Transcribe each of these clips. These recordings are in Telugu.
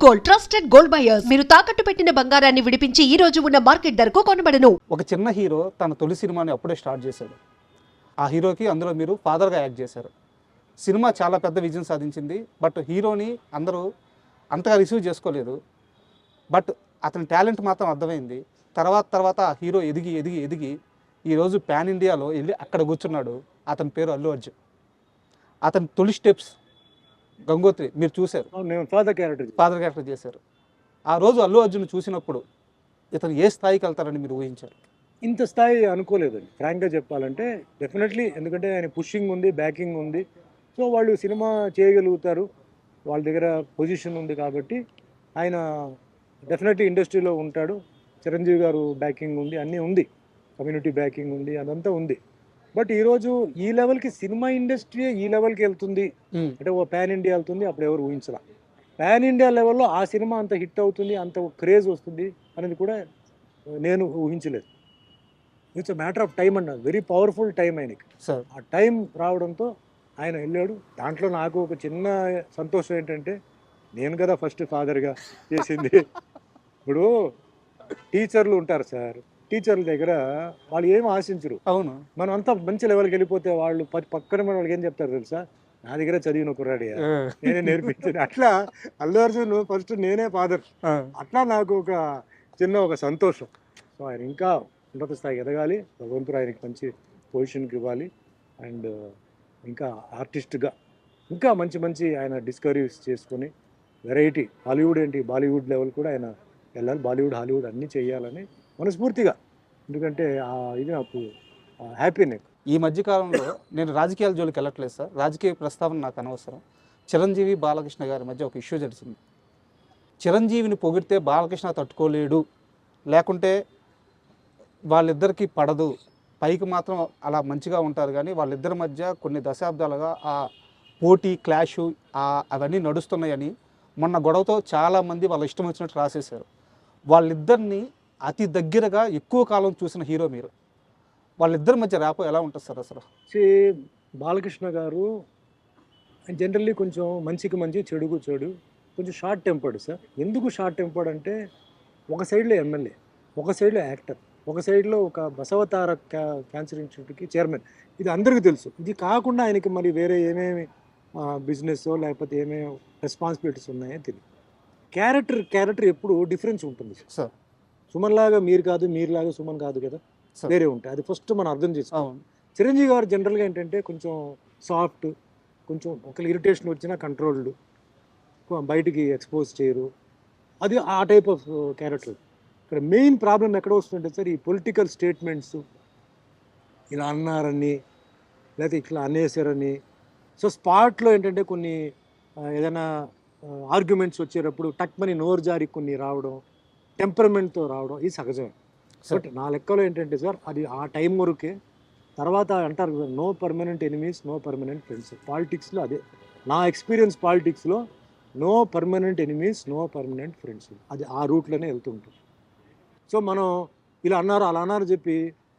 Gold, trusted gold buyers. మీరు తాకట్టు పెట్టిన బంగారాన్ని విడిపించి ఈ రోజు ఉన్న మార్కెట్ ధరకు కొనబడను. ఒక చిన్న హీరో తన తొలి సినిమాని అప్పుడే స్టార్ట్ చేశాడు. ఆ హీరోకి అందులో మీరు ఫాదర్గా యాక్ట్ చేశారు. సినిమా చాలా పెద్ద విజయం సాధించింది. బట్ హీరోని అందరూ అంతగా రిసీవ్ చేసుకోలేదు. బట్ అతని టాలెంట్ మాత్రం అర్థమైంది. తర్వాత ఆ హీరో ఎదిగి ఎదిగి ఎదిగి ఈరోజు పాన్ ఇండియాలో వెళ్ళి అక్కడ కూర్చున్నాడు. అతని పేరు అల్లు అర్జున్. అతని తొలి స్టెప్స్ గంగోత్రి మీరు చూశారు. నేను ఫాదర్ క్యారెక్టర్ చేశారు. ఆ రోజు అల్లు అర్జున్ చూసినప్పుడు ఇతను ఏ స్థాయికి వెళ్తారని మీరు ఊహించారు? ఇంత స్థాయి అనుకోలేదండి ఫ్రాంక్గా చెప్పాలంటే. డెఫినెట్లీ, ఎందుకంటే ఆయన పుషింగ్ ఉంది, బ్యాకింగ్ ఉంది. సో వాళ్ళు సినిమా చేయగలుగుతారు, వాళ్ళ దగ్గర పొజిషన్ ఉంది కాబట్టి ఆయన డెఫినెట్లీ ఇండస్ట్రీలో ఉంటాడు. చిరంజీవి గారు బ్యాకింగ్ ఉంది, అన్నీ ఉంది, కమ్యూనిటీ బ్యాకింగ్ ఉంది, అదంతా ఉంది. బట్ ఈరోజు ఈ లెవెల్కి సినిమా ఇండస్ట్రీ ఈ లెవెల్కి వెళ్తుంది అంటే ఓ పాన్ ఇండియా వెళ్తుంది, అప్పుడు ఎవరు ఊహించరా. పాన్ ఇండియా లెవెల్లో ఆ సినిమా అంత హిట్ అవుతుంది, అంత క్రేజ్ వస్తుంది అనేది కూడా నేను ఊహించలేదు. It's a matter of time అండి, వెరీ పవర్ఫుల్ టైం ఆయనకి. ఆ టైం రావడంతో ఆయన వెళ్ళాడు. దాంట్లో నాకు ఒక చిన్న సంతోషం ఏంటంటే, నేను కదా ఫస్ట్ ఫాదర్గా చేసింది. ఇప్పుడు టీచర్లు ఉంటారు సార్, టీచర్ల దగ్గర వాళ్ళు ఏం ఆశించరు. అవును, మనం అంతా మంచి లెవెల్కి వెళ్ళిపోతే వాళ్ళు పక్కన మన వాళ్ళకి ఏం చెప్తారు తెలుసా, నా దగ్గర చదివిన కుర్రాడి, నేనే నేర్పించింది. అట్లా అల్లు అర్జున్ ఫస్ట్ నేనే ఫాదర్. అట్లా నాకు ఒక చిన్న సంతోషం. సో ఆయన ఇంకా ఉన్నత స్థాయికి ఎదగాలి, భగవంతుడు ఆయనకి మంచి పొజిషన్కి ఇవ్వాలి. అండ్ ఇంకా ఆర్టిస్ట్గా ఇంకా మంచి ఆయన డిస్కవరీస్ చేసుకొని వెరైటీ హాలీవుడ్ ఏంటి బాలీవుడ్ లెవెల్ కూడా ఆయన వెళ్ళాలి. బాలీవుడ్ హాలీవుడ్ అన్నీ చేయాలని మనస్ఫూర్తిగా, ఎందుకంటే ఇది నాకు హ్యాపీ. ఈ మధ్యకాలంలో నేను రాజకీయాల జోలికి వెళ్ళట్లేదు సార్, రాజకీయ ప్రస్తావన నాకు అనవసరం. చిరంజీవి బాలకృష్ణ గారి మధ్య ఒక ఇష్యూ జరిగింది. చిరంజీవిని పొగిడితే బాలకృష్ణ తట్టుకోలేడు, లేకుంటే వాళ్ళిద్దరికీ పడదు, పైకి మాత్రం అలా మంచిగా ఉంటారు, కానీ వాళ్ళిద్దరి మధ్య కొన్ని దశాబ్దాలుగా ఆ పోటీ క్లాషు అవన్నీ నడుస్తున్నాయని మొన్న గొడవతో చాలామంది వాళ్ళ ఇష్టం వచ్చినట్టు రాసేశారు. వాళ్ళిద్దరిని అతి దగ్గరగా ఎక్కువ కాలం చూసిన హీరో మీరు. వాళ్ళిద్దరి మధ్య ర్యాపో ఎలా ఉంటుంది సార్ అసలు? బాలకృష్ణ గారు జనరల్లీ కొంచెం మంచికి మంచి, చెడుకు చెడు, కొంచెం షార్ట్ టెంపర్డ్ సార్. ఎందుకు షార్ట్ టెంపర్డ్ అంటే, ఒక సైడ్లో ఎమ్మెల్యే, ఒక సైడ్లో యాక్టర్, ఒక సైడ్లో ఒక బసవతార క్యాన్సర్ ఇన్స్టిట్యూట్కి చైర్మన్. ఇది అందరికీ తెలుసు. ఇది కాకుండా ఆయనకి మరి వేరే ఏమేమి బిజినెస్ లేకపోతే ఏమేమి రెస్పాన్సిబిలిటీస్ ఉన్నాయో తెలియదు. క్యారెక్టర్ ఎప్పుడు డిఫరెన్స్ ఉంటుంది సార్. సుమన్ లాగా మీరు కాదు, మీరులాగా సుమన్ కాదు కదా, వేరే ఉంటాయి. అది ఫస్ట్ మనం అర్థం చేసుకోవాలి. చిరంజీవి గారు జనరల్గా ఏంటంటే కొంచెం సాఫ్ట్, కొంచెం ఒకళ్ళు ఇరిటేషన్ వచ్చినా కంట్రోల్డ్, బయటికి ఎక్స్పోజ్ చేయరు. అది ఆ టైప్ ఆఫ్ క్యారెక్టర్. ఇక్కడ మెయిన్ ప్రాబ్లం ఎక్కడ వస్తుంటే సార్, ఈ పొలిటికల్ స్టేట్మెంట్స్, ఇలా అన్నారని లేకపోతే ఇట్లా అనేసారని. సో స్పాట్లో ఏంటంటే కొన్ని ఏదైనా ఆర్గ్యుమెంట్స్ వచ్చేటప్పుడు టక్మని నోరు జారి కొన్ని రావడం, టెంపర్మెంట్తో రావడం, ఇది సహజమే. బట్ నా లెక్కలో ఏంటంటే సార్, అది ఆ టైం వరకే. తర్వాత అంటారు కదా, no permanent enemies, no permanent friends. పాలిటిక్స్లో అదే నా ఎక్స్పీరియన్స్. పాలిటిక్స్లో no permanent enemies, no permanent friends, అది ఆ రూట్లోనే వెళ్తుంటుంది. సో మనం ఇలా అన్నారు అలా అన్నారు చెప్పి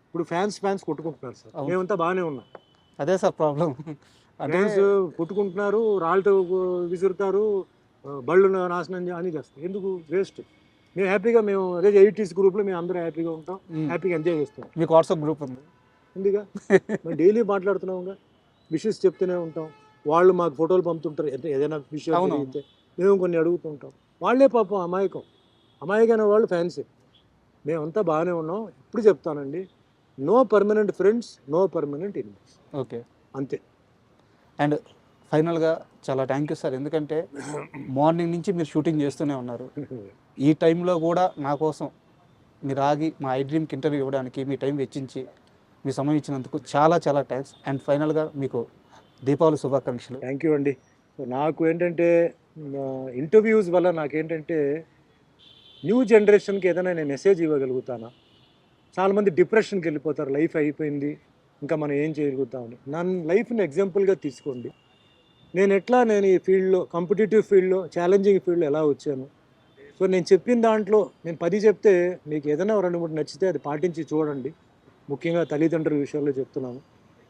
ఇప్పుడు ఫ్యాన్స్ కొట్టుకుంటున్నారు సార్. మేమంతా బాగానే ఉన్నాం, అదే సార్ ప్రాబ్లం. ఫ్యాన్స్ కొట్టుకుంటున్నారు, రాళ్ళతో విసురుతారు, బళ్ళు నాశనం అని చేస్తారు. ఎందుకు? వేస్ట్. మేము హ్యాపీగా, మేము అదే 80s గ్రూప్లో మేము అందరూ హ్యాపీగా ఉంటాం, హ్యాపీగా ఎంజాయ్ చేస్తాం. మీకు వాట్సాప్ గ్రూప్ ఉందిగా, మేము డైలీ మాట్లాడుతున్నాంగా, విషెస్ చెప్తూనే ఉంటాం. వాళ్ళు మాకు ఫోటోలు పంపుతుంటారు, ఏదైనా విషయం జరిగితే మేము కొన్ని అడుగుతుంటాం. వాళ్ళే పాపం అమాయకమైన వాళ్ళు ఫ్యాన్సే. మేమంతా బాగానే ఉన్నాం. ఇప్పుడు చెప్తానండి, no permanent friends, no permanent enemies. Okay, అంతే. అండ్ ఫైనల్గా చాలా థ్యాంక్ యూ సార్, ఎందుకంటే మార్నింగ్ నుంచి మీరు షూటింగ్ చేస్తూనే ఉన్నారు. ఈ టైంలో కూడా నా కోసం మీరు ఆగి మా ఐ డ్రీమ్కి ఇంటర్వ్యూ ఇవ్వడానికి మీ టైం వెచ్చించి మీ సమయం ఇచ్చినందుకు చాలా థ్యాంక్స్. అండ్ ఫైనల్గా మీకు దీపావళి శుభాకాంక్షలు. థ్యాంక్ యూ అండి. నాకు ఏంటంటే ఇంటర్వ్యూస్ వల్ల నాకేంటంటే న్యూ జనరేషన్కి ఏదైనా నేను మెసేజ్ ఇవ్వగలుగుతానా. చాలామంది డిప్రెషన్కి వెళ్ళిపోతారు, లైఫ్ అయిపోయింది ఇంకా మనం ఏం చేయగలుగుతామని. నన్ను లైఫ్ని ఎగ్జాంపుల్గా తీసుకోండి. నేను ఈ ఫీల్డ్లో, కాంపిటేటివ్ ఫీల్డ్లో, ఛాలెంజింగ్ ఫీల్డ్లో ఎలా వచ్చాను. సో నేను చెప్పిన దాంట్లో నేను 10 చెప్తే మీకు ఏదైనా 2-3 నచ్చితే అది పాటించి చూడండి. ముఖ్యంగా తల్లిదండ్రుల విషయంలో చెప్తున్నాను.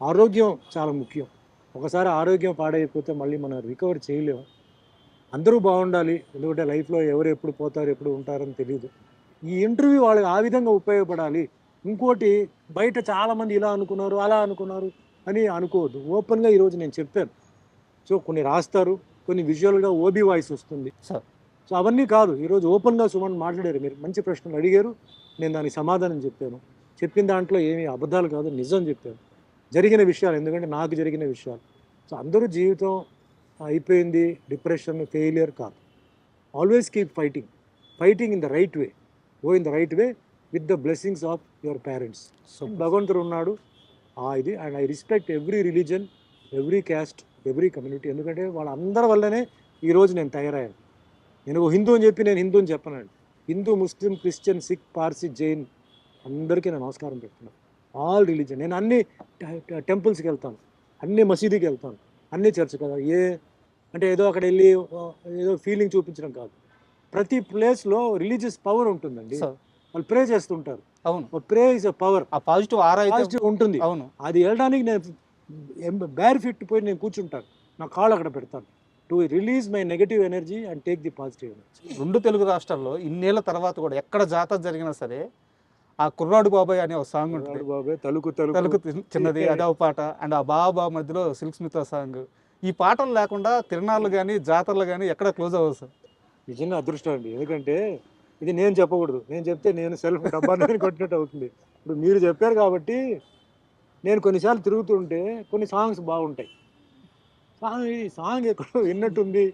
ఆరోగ్యం చాలా ముఖ్యం. ఒకసారి ఆరోగ్యం పాడైపోతే మళ్ళీ మనం రికవర్ చేయలేము. అందరూ బాగుండాలి, ఎందుకంటే లైఫ్లో ఎవరు ఎప్పుడు పోతారు ఎప్పుడు ఉంటారని తెలియదు. ఈ ఇంటర్వ్యూ వాళ్ళకి ఆ విధంగా ఉపయోగపడాలి. ఇంకోటి, బయట చాలామంది ఇలా అనుకున్నారు అలా అనుకున్నారు అని అనుకోవద్దు. ఓపెన్గా ఈరోజు నేను చెప్పాను. సో కొన్ని రాస్తారు, కొన్ని విజువల్గా ఓబీ వాయిస్ వస్తుంది. సార్ సో అవన్నీ కాదు, ఈరోజు ఓపెన్గా సుమన్ మాట్లాడారు. మీరు మంచి ప్రశ్నలు అడిగారు, నేను దానికి సమాధానం చెప్పాను. చెప్పిన దాంట్లో ఏమీ అబద్ధాలు కాదు, నిజం చెప్పాను. జరిగిన విషయాలు, ఎందుకంటే నాకు జరిగిన విషయాలు. సో అందరూ జీవితం అయిపోయింది, డిప్రెషన్, ఫెయిలియర్ కాదు. Always keep fighting in the right way, go in the right way with the blessings of your parents. భగవంతుడు ఉన్నాడు ఇది. And I respect every religion, every caste, every community. ఎందుకంటే వాళ్ళందరి వల్లనే ఈరోజు నేను తయారయ్యాను. నేను హిందూ అని చెప్పి నేను హిందూ అని చెప్పనండి. హిందూ, ముస్లిం, క్రిస్టియన్, సిక్, పార్సీ, జైన్ అందరికీ నేను నమస్కారం పెడుతున్నాను. All religion. నేను అన్ని టెంపుల్స్కి వెళ్తాను, అన్ని మసీదుకి వెళ్తాను, అన్ని చర్చ్ కదా. అంటే ఏదో అక్కడ వెళ్ళి ఏదో ఫీలింగ్ చూపించడం కాదు. ప్రతి ప్లేస్లో రిలీజియస్ పవర్ ఉంటుందండి. వాళ్ళు ప్రే చేస్తుంటారు. అవును, ప్రే ఇస్ అ పవర్. ఆ పాజిటివ్ ఆరా పాజిటివ్ ఉంటుంది. అవును, అది వెళ్ళడానికి నేను బేర్ ఫిట్ పోయి నేను కూర్చుంటాను, నా కాళ్ళు అక్కడ పెడతాను, to release my negative energy and take the positive energy. 2 Telugu రాష్ట్రాల్లో ఇన్నేళ్ల తర్వాత కూడా ఎక్కడ జాతర జరిగినా సరే ఆ కుర్రాడు బాబాయ్ అనే ఒక సాంగ్ ఉంటుంది. బాబాయ్ తలుకు చిన్నది అదే ఒక పాట. అండ్ ఆ బాబా మధ్యలో సిల్క్ స్మిత సాంగ్. ఈ పాటలు లేకుండా తిరణాలు కానీ జాతరలు కానీ ఎక్కడ క్లోజ్ అవ్వదు సార్. నిజంగా అదృష్టం అండి. ఎందుకంటే ఇది నేను చెప్పకూడదు, నేను చెప్తే నేను సెల్ఫ్ డబ్బాని కొట్టినట్టు అవుతుంది. ఇప్పుడు మీరు చెప్పారు కాబట్టి నేను కొన్నిసార్లు తిరుగుతుంటే కొన్ని సాంగ్స్ బాగుంటాయి. ఈ సాంగ్ ఎక్కడో విన్నట్టుంది,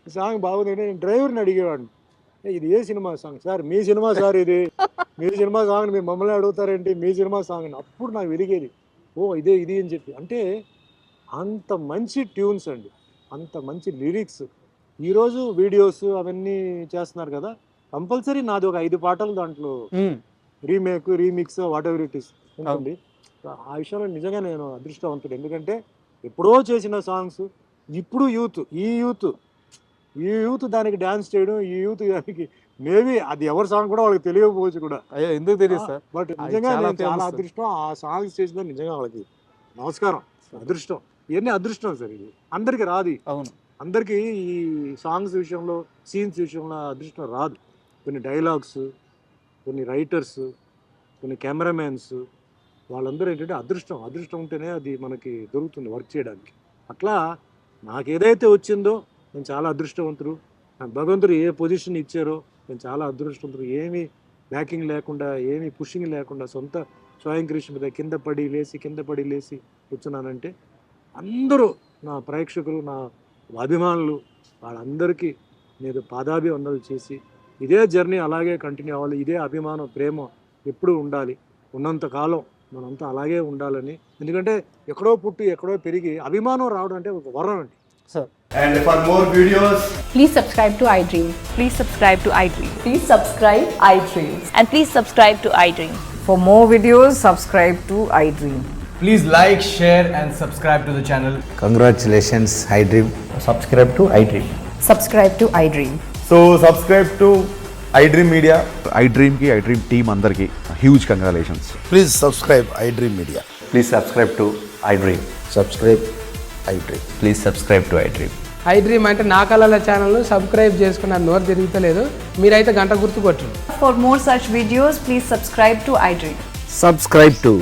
ఈ సాంగ్ బాగుందంటే నేను డ్రైవర్ని అడిగేవాడిని, ఇది ఏ సినిమా సాంగ్ సార్? మీ సినిమా సార్, ఇది మీ సినిమా సాంగ్, మీరు మమ్మల్ని అడుగుతారేంటి, మీ సినిమా సాంగ్ అని. అప్పుడు నాకు వెలిగేది, ఓ ఇది అని చెప్పి. అంటే అంత మంచి ట్యూన్స్ అండి, అంత మంచి లిరిక్స్. ఈరోజు వీడియోస్ అవన్నీ చేస్తున్నారు కదా, కంపల్సరీ నాది ఒక 5 పాటలు దాంట్లో remake, remix, what ever it is ఉంటుంది. ఆ విషయంలో నిజంగా నేను అదృష్టవంతుడు. ఎందుకంటే ఎప్పుడో చేసిన సాంగ్స్ ఇప్పుడు ఈ యూత్ దానికి డ్యాన్స్ చేయడం, ఈ యూత్ దానికి మేబీ అది ఎవరి సాంగ్ కూడా వాళ్ళకి తెలియకపోవచ్చు కూడా. అయ్యో ఎందుకు తెలియదు సార్. బట్ నిజంగా నేను చాలా అదృష్టం. ఆ సాంగ్స్ చేసిన నిజంగా వాళ్ళకి నమస్కారం. అదృష్టం, ఇవన్నీ అదృష్టం సార్. ఇది అందరికి రాదు. అవును, అందరికీ ఈ సాంగ్స్ విషయంలో, సీన్స్ విషయంలో అదృష్టం రాదు. కొన్ని డైలాగ్స్, కొన్ని రైటర్స్, కొన్ని కెమెరామెన్స్, వాళ్ళందరూ ఏంటంటే అదృష్టం ఉంటేనే అది మనకి దొరుకుతుంది వర్క్ చేయడానికి. అట్లా నాకు ఏదైతే వచ్చిందో నేను చాలా అదృష్టవంతుడు. నాకు భగవంతుడు ఏ పొజిషన్ ఇచ్చారో నేను చాలా అదృష్టవంతుడు. ఏమీ బ్యాకింగ్ లేకుండా, ఏమీ పుషింగ్ లేకుండా, సొంత స్వయం కృషి మీద కింద పడి లేసి కూర్చున్నానంటే అందరూ నా ప్రేక్షకులు, నా అభిమానులు, వాళ్ళందరికీ నేను పాదాభివందనలు చేసి ఇదే జర్నీ అలాగే కంటిన్యూ అవ్వాలి. ఇదే అభిమానం, ప్రేమ ఎప్పుడూ ఉండాలి. ఉన్నంతకాలం మనంతా అలాగే ఉండాలని. ఎందుకంటే ఎక్కడో పుట్టి ఎక్కడో పెరిగి అభిమానం రావడం అంటే ఒక వరం అండి sir. And for more videos, Please subscribe to iDream. Please subscribe to iDream. Please subscribe iDream. And please subscribe to iDream. For more videos, subscribe to iDream. please like, share and subscribe to the channel. Congratulations, iDream. Subscribe to iDream. Subscribe to iDream. So subscribe to iDream Media. iDream ki iDream team andarki huge congratulations. Please subscribe iDream Media. Please subscribe to iDream. Subscribe iDream. Please subscribe to iDream. iDream అంటే నా కళల ఛానల్ సబ్స్క్రైబ్ చేసుకున్న నోరు తిరుగుతలేదు, మీరైతే గంట గుర్తు కొట్టండి. For more such videos, please subscribe to iDream. Subscribe to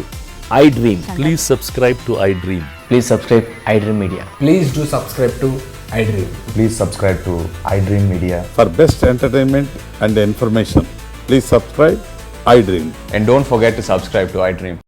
iDream. Please subscribe to iDream. Please subscribe iDream Media. Please do subscribe to iDream. Please subscribe to iDream Media. For best entertainment and information, please subscribe iDream. And don't forget to subscribe to iDream.